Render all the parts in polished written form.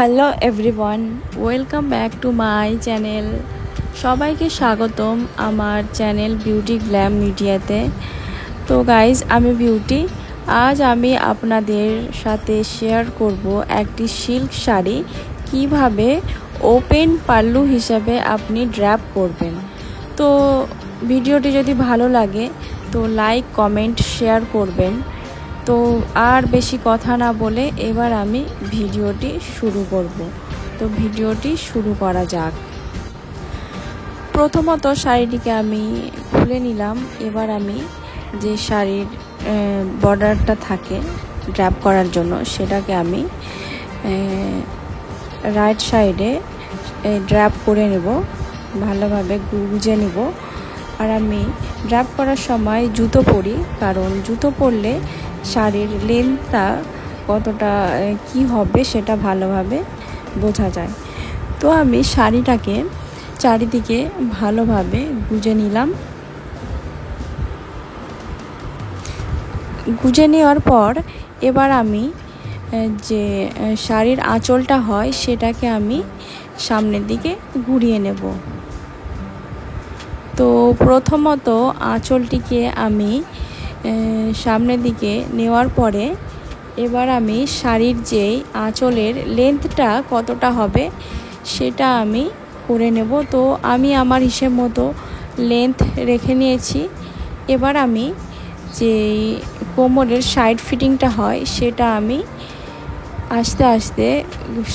Hello everyone, welcome back to my channel. সবাইকে স্বাগতম আমার চ্যানেল বিউটি গ্ল্যাম মিডিয়াতে। তো গাইজ, আমি বিউটি। আজ আমি আপনাদের সাথে শেয়ার করব একটি সিল্ক শাড়ি কিভাবে ওপেন পাল্লু হিসাবে আপনি ড্র্যাপ করবেন। তো ভিডিওটি যদি ভালো লাগে তো লাইক, কমেন্ট, শেয়ার করবেন। তো আর বেশি কথা না বলে এবার আমি ভিডিওটি শুরু করব। তো ভিডিওটি শুরু করা যাক। প্রথমত শাড়িটিকে আমি খুলে নিলাম। এবার আমি যে শাড়ির বর্ডারটা থাকে ড্র্যাপ করার জন্য সেটাকে আমি রাইট সাইডে ড্র্যাপ করে নেব, ভালোভাবে গুজে নেব। আর আমি ড্র্যাপ করার সময় জুতো পরি, কারণ জুতো পরলে শাড়ির লেন্থটা কতটা কি হবে সেটা ভালোভাবে বোঝা যায়। তো আমি শাড়িটাকে চারিদিকে ভালোভাবে গুজে নিলাম। গুজে নেওয়ার পর এবার আমি যে শাড়ির আঁচলটা হয় সেটাকে আমি সামনের দিকে ঘুরিয়ে নেব। তো প্রথমত আঁচলটিকে আমি সামনের দিকে নেওয়ার পরে এবার আমি শাড়ির যেই আঁচলের লেন্থটা কতটা হবে সেটা আমি করে নেব। তো আমি আমার হিসেব মতো লেন্থ রেখে নিয়েছি। এবার আমি যে কোমরের সাইড ফিটিংটা হয় সেটা আমি আস্তে আস্তে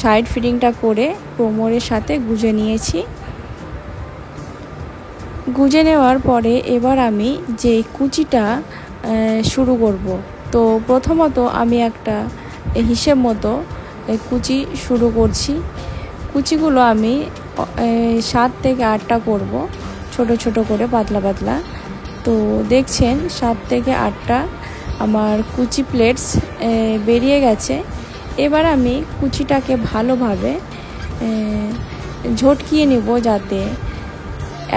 সাইড ফিটিংটা করে কোমরের সাথে গুজে নিয়েছি। গুজে নেওয়ার পরে এবার আমি যে কুচিটা শুরু করব। তো প্রথমত আমি একটা হিসেব মতো কুচি শুরু করছি। কুচিগুলো আমি 7 থেকে 8টা করব, ছোট ছোট করে, পাতলা পাতলা। তো দেখছেন 7 থেকে 8টা আমার কুচি প্লেটস বেরিয়ে গেছে। এবার আমি কুচিটাকে ভালোভাবে ঝটকিয়ে নেব যাতে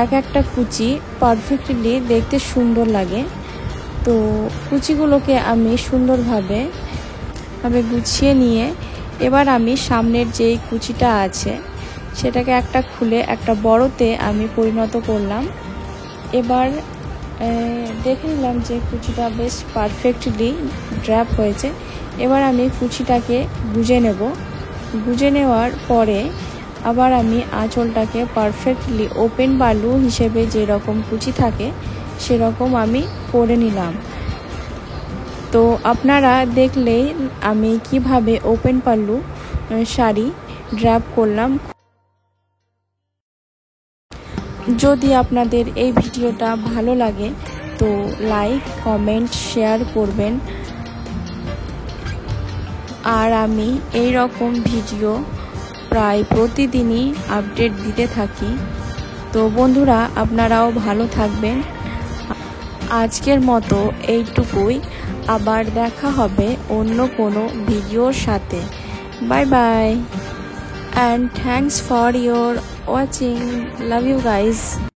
এক একটা কুচি পারফেক্টলি দেখতে সুন্দর লাগে। তো কুচিগুলোকে আমি সুন্দরভাবে গুছিয়ে নিয়ে এবার আমি সামনের যেই কুচিটা আছে সেটাকে একটা খুলে একটা বড়তে আমি পরিণত করলাম। এবার দেখে নিলাম যে কুচিটা বেশ পারফেক্টলি ড্র্যাপ হয়েছে। এবার আমি কুচিটাকে গুজে নেব। গুজে নেওয়ার পরে আবার আমি আঁচলটাকে পারফেক্টলি ওপেন পাল্লু হিসেবে যেরকম কুচি থাকে সেরকম আমি করে নিলাম। তো আপনারা দেখলেই আমি কিভাবে ওপেন পাল্লু শাড়ি ড্র্যাপ করলাম। যদি আপনাদের এই ভিডিওটা ভালো লাগে তো লাইক, কমেন্ট, শেয়ার করবেন। আর আমি এই রকম ভিডিও প্রায় প্রতিদিনই আপডেট দিতে থাকি। তো বন্ধুরা, আপনারাও ভালো থাকবেন। আজকের মতো এইটুকুই, আবার দেখা হবে অন্য কোনো ভিডিওর সাথে। Bye bye and thanks for your watching. Love you guys.